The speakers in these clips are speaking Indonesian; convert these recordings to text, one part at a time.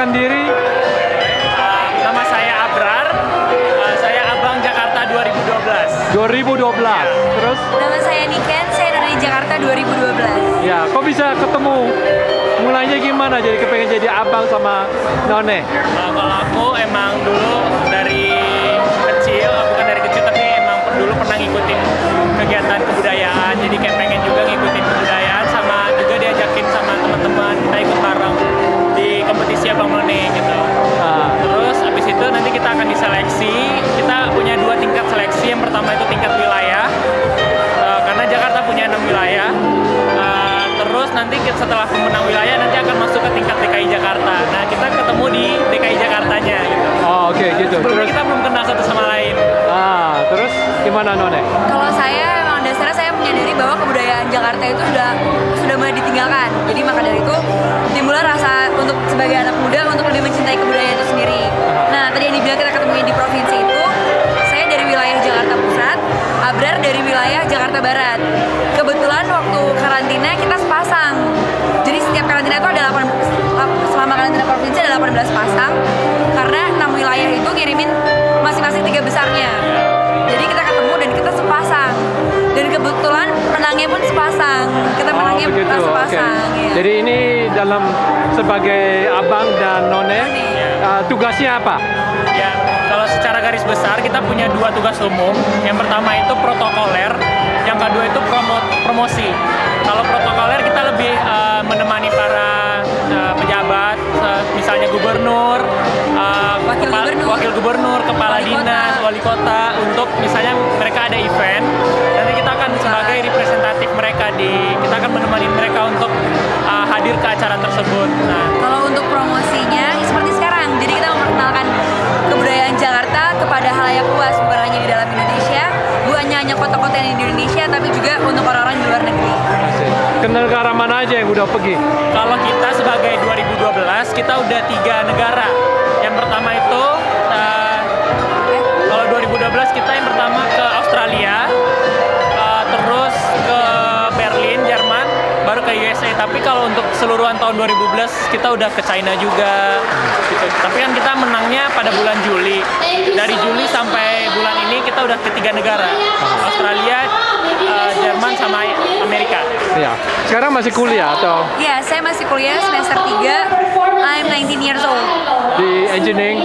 perkenalkan diri. Nama saya Abrar, saya Abang Jakarta 2012. 2012. Terus? Nama saya Niken, saya dari Jakarta 2012. Ya, kok bisa ketemu? Mulainya gimana jadi kepengen jadi abang sama None? Kalau aku emang dulu dari kecil, bukan dari kecil tapi emang dulu pernah ngikutin kegiatan kebudayaan. Jadi kayak pengen juga ngikutin kebudayaan sama juga diajakin sama teman-teman kita ikut bareng di kompetisi Abang None gitu. Terus abis itu nanti kita akan diseleksi. Kita punya 2 tingkat seleksi. Yang pertama itu tingkat wilayah, karena Jakarta punya 6 wilayah. Terus nanti setelah pemenang wilayah nanti akan masuk ke tingkat DKI Jakarta. Nah kita ketemu di DKI Jakartanya gitu. Oh, oke, gitu. Sebelumnya Terus kita belum kenal satu sama lain. terus gimana None? Kalau saya memang dasarnya saya menyadari bahwa kebudayaan Jakarta itu sudah mulai ditinggalkan. Jadi maka dari itu timbullah rasa untuk sebagai anak muda untuk lebih mencintai kebudayaan itu sendiri. Nah tadi yang dibilang kita ketemu di provinsi itu, saya dari wilayah Jakarta Pusat, Abrar dari wilayah Jakarta Barat. Kebetulan waktu karantina kita sepasang. Jadi setiap karantina itu ada selama karantina provinsi ada 18 pasang, karena 6 wilayah itu ngirimin masing-masing 3 besarnya. Jadi kita ketemu dan kita sepasang. Dan kebetulan menangnya pun sepasang. Kita menangnya begitu. sepasang. Oke. Ya. Jadi ini dalam sebagai abang dan None, tugasnya apa? Ya, kalau secara garis besar kita punya 2 tugas umum. Yang pertama itu protokoler, yang kedua itu promosi. Kalau protokoler kita lebih menemani para pejabat, misalnya gubernur, wakil gubernur, kepala dinas, wali kota, untuk misalnya mereka ada event, nanti kita akan sebagai representatif mereka kita akan menemani mereka untuk hadir ke acara tersebut. Nah, Kalau untuk promosinya seperti sekarang, jadi kita memperkenalkan kebudayaan Jakarta kepada halayak luas, bukan hanya di dalam Indonesia, bukan hanya kota-kota yang di Indonesia, tapi juga untuk orang-orang di luar negeri. Ke negara mana aja yang udah pergi? kalau kita sebagai 2012 kita udah 3 negara. Yang pertama itu kalau 2012 kita yang pertama ke Australia, terus ke Berlin, Jerman, baru ke USA. Tapi kalau untuk keseluruhan tahun 2012 kita udah ke China juga gitu. Tapi kan kita menangnya pada bulan Juli. Dari Juli sampai bulan ini kita udah ke 3 negara. Australia, Jerman sama Amerika. Ya. Sekarang masih kuliah atau Ya, saya masih kuliah semester 3. I'm 19 years old. di engineering?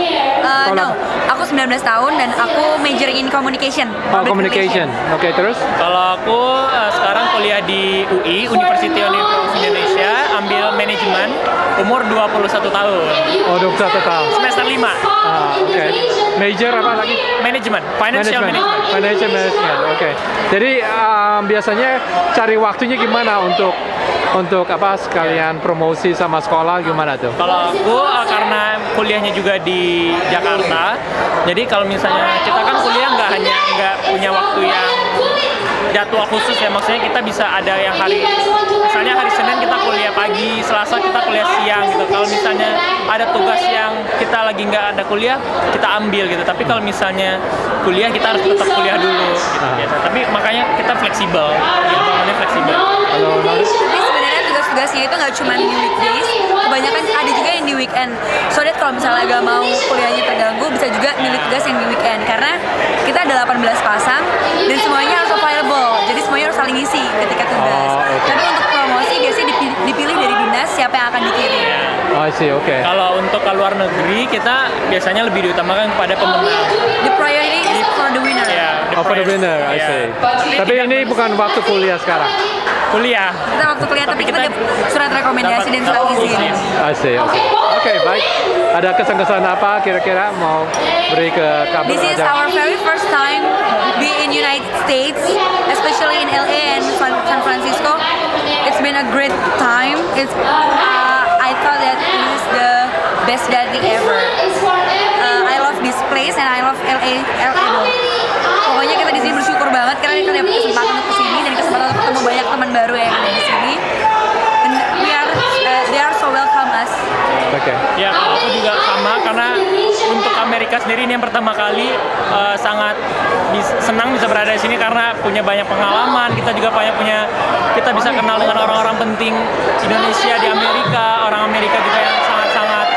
No, aku 19 tahun dan aku majoring in communication. Oh, Public communication. relation. Oke, terus? Kalau aku sekarang kuliah di UI, University of Indonesia, ambil manajemen, umur 21 tahun. Oh, 21 tahun. Semester 5, Oke. Major apa lagi? manajemen, financial management. Financial management. Oke. Jadi biasanya cari waktunya gimana untuk apa sekalian promosi sama sekolah gimana tuh? Kalau aku karena kuliahnya juga di Jakarta, jadi kalau misalnya kita kan kuliah nggak punya waktu yang jadwal khusus ya, maksudnya kita bisa ada yang misalnya hari Senin kita kuliah pagi, Selasa kita kuliah siang gitu. Kalau misalnya ada tugas yang kita lagi nggak ada kuliah, kita ambil gitu. Tapi kalau misalnya kuliah kita harus tetap kuliah dulu gitu biasa. Tapi makanya kita fleksibel, ya bangunnya fleksibel. Kalau Tapi sebenarnya tugas-tugasnya itu nggak cuma di weekdays, kebanyakan ada juga yang di weekend. So that kalau misalnya agak mau kuliahnya terganggu, bisa juga milih tugas yang di weekend. Karena kita ada 18 pasang dan semuanya harus available. Jadi semuanya harus saling isi ketika tugas. Tapi untuk promosi biasanya dipilih dari dinas siapa yang akan dikirim. I see, oke. Kalau untuk ke luar negeri kita biasanya lebih diutamakan kepada pemenang. The priority is for the winner. Ya, Oh, for the winner, I see. Tapi ini bukan waktu kuliah sekarang. kuliah. Kita waktu kuliah, tapi kita kita surat rekomendasi dan surat dapat izin. I see, oke. Oke, baik. Ada kesan-kesan apa kira-kira mau beri ke kabar This is aja? our very first time be in United States, especially in LA and San Francisco. It's been a great time. I thought that it is the best day ever. I love this place and I love LA dong. Pokoknya kita di sini bersyukur banget karena kita dapat kesempatan untuk kesini dan kesempatan untuk ketemu banyak teman baru yang ada di sini. And they are so welcome us. Oke. Ya, aku juga sama karena untuk Amerika sendiri ini yang pertama kali sangat senang bisa berada di sini karena punya banyak pengalaman. Kita juga kita bisa kenal dengan orang-orang penting Indonesia di Amerika, orang Amerika juga yang sangat-sangat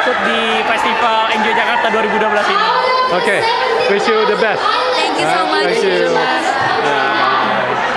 ikut di festival Enjoy Jakarta 2012 ini. Oke, wish you the best. Thank you so much. Thank you. Bye.